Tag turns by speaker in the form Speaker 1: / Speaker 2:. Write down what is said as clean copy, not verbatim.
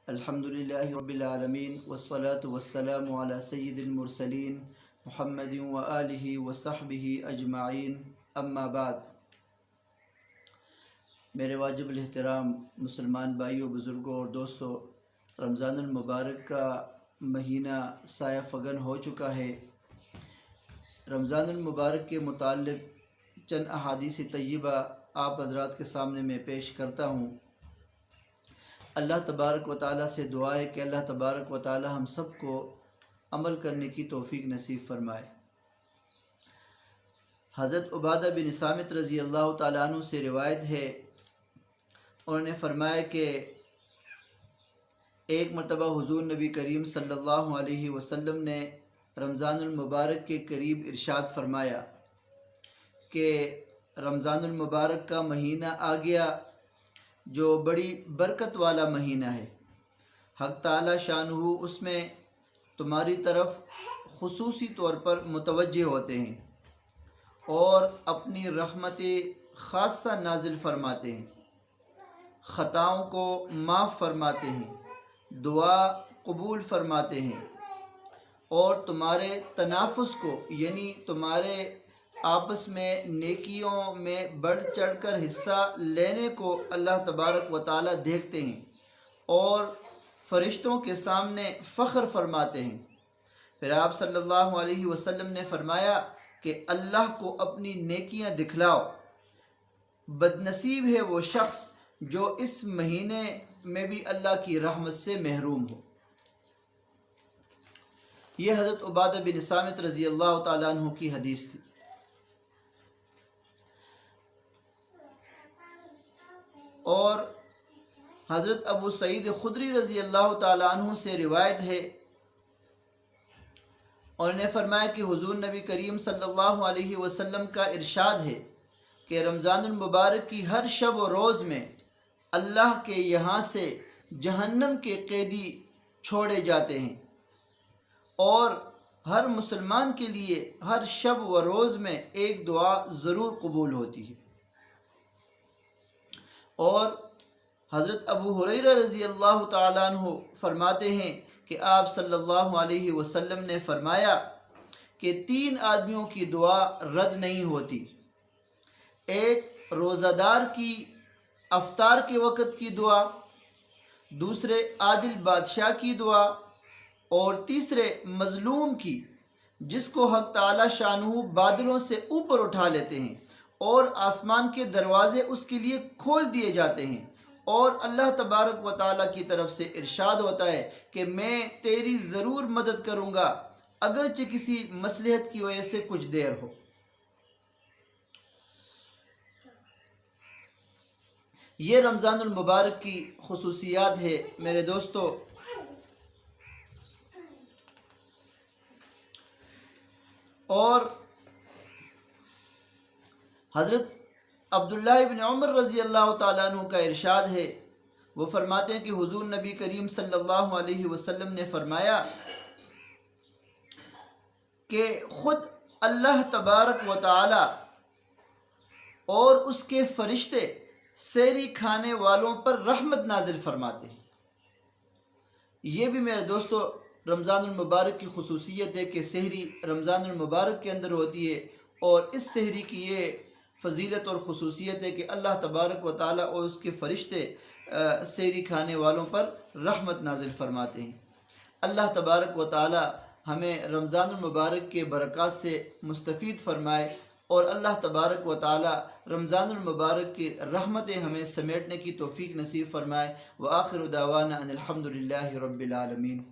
Speaker 1: الحمدللہ رب العالمین والصلاة والسلام علی سید المرسلین محمد وآلہ وصحبہ اجمعین، اما بعد۔ میرے واجب الاحترام مسلمان بھائیوں، بزرگوں اور دوستوں، رمضان المبارک کا مہینہ سایہ فگن ہو چکا ہے۔ رمضان المبارک کے متعلق چند احادیث طیبہ آپ حضرات کے سامنے میں پیش کرتا ہوں۔ اللہ تبارک و تعالیٰ سے دعا ہے کہ اللہ تبارک و تعالیٰ ہم سب کو عمل کرنے کی توفیق نصیب فرمائے۔ حضرت عبادہ بن صامت رضی اللہ تعالیٰ عنہ سے روایت ہے، انہوں نے فرمایا کہ ایک مرتبہ حضور نبی کریم صلی اللہ علیہ وسلم نے رمضان المبارک کے قریب ارشاد فرمایا کہ رمضان المبارک کا مہینہ آ گیا جو بڑی برکت والا مہینہ ہے۔ حق تعالی شانہ اس میں تمہاری طرف خصوصی طور پر متوجہ ہوتے ہیں اور اپنی رحمت خاصہ نازل فرماتے ہیں، خطاؤں کو معاف فرماتے ہیں، دعا قبول فرماتے ہیں، اور تمہارے تنافس کو یعنی تمہارے آپس میں نیکیوں میں بڑھ چڑھ کر حصہ لینے کو اللہ تبارک و تعالیٰ دیکھتے ہیں اور فرشتوں کے سامنے فخر فرماتے ہیں۔ پھر آپ صلی اللہ علیہ وسلم نے فرمایا کہ اللہ کو اپنی نیکیاں دکھلاؤ، بدنصیب ہے وہ شخص جو اس مہینے میں بھی اللہ کی رحمت سے محروم ہو۔ یہ حضرت عبادہ بن صامت رضی اللہ تعالیٰ عنہ کی حدیث تھی۔ اور حضرت ابو سعید خدری رضی اللہ تعالیٰ عنہ سے روایت ہے، انہوں نے فرمایا کہ حضور نبی کریم صلی اللہ علیہ وسلم کا ارشاد ہے کہ رمضان المبارک کی ہر شب و روز میں اللہ کے یہاں سے جہنم کے قیدی چھوڑے جاتے ہیں، اور ہر مسلمان کے لیے ہر شب و روز میں ایک دعا ضرور قبول ہوتی ہے۔ اور حضرت ابو ہریرہ رضی اللہ تعالیٰ عنہ فرماتے ہیں کہ آپ صلی اللہ علیہ وسلم نے فرمایا کہ 3 آدمیوں کی دعا رد نہیں ہوتی، ایک روزہ دار کی افطار کے وقت کی دعا، دوسرے عادل بادشاہ کی دعا، اور تیسرے مظلوم کی، جس کو حق تعالی شانہ بادلوں سے اوپر اٹھا لیتے ہیں اور آسمان کے دروازے اس کے لیے کھول دیے جاتے ہیں، اور اللہ تبارک و تعالیٰ کی طرف سے ارشاد ہوتا ہے کہ میں تیری ضرور مدد کروں گا اگرچہ کسی مصلحت کی وجہ سے کچھ دیر ہو۔ یہ رمضان المبارک کی خصوصیات ہے میرے دوستو۔ اور حضرت عبداللہ ابن عمر رضی اللہ تعالیٰ عنہ کا ارشاد ہے، وہ فرماتے ہیں کہ حضور نبی کریم صلی اللہ علیہ وسلم نے فرمایا کہ خود اللہ تبارک و تعالی اور اس کے فرشتے سحری کھانے والوں پر رحمت نازل فرماتے ہیں۔ یہ بھی میرے دوستو رمضان المبارک کی خصوصیت ہے کہ سحری رمضان المبارک کے اندر ہوتی ہے، اور اس سحری کی یہ فضیلت اور خصوصیت ہے کہ اللہ تبارک و تعالیٰ اور اس کے فرشتے سحری کھانے والوں پر رحمت نازل فرماتے ہیں۔ اللہ تبارک و تعالیٰ ہمیں رمضان المبارک کے برکات سے مستفید فرمائے، اور اللہ تبارک و تعالیٰ رمضان المبارک کی رحمتیں ہمیں سمیٹنے کی توفیق نصیب فرمائے۔ وآخر دعوانا ان الحمدللہ رب العالمین۔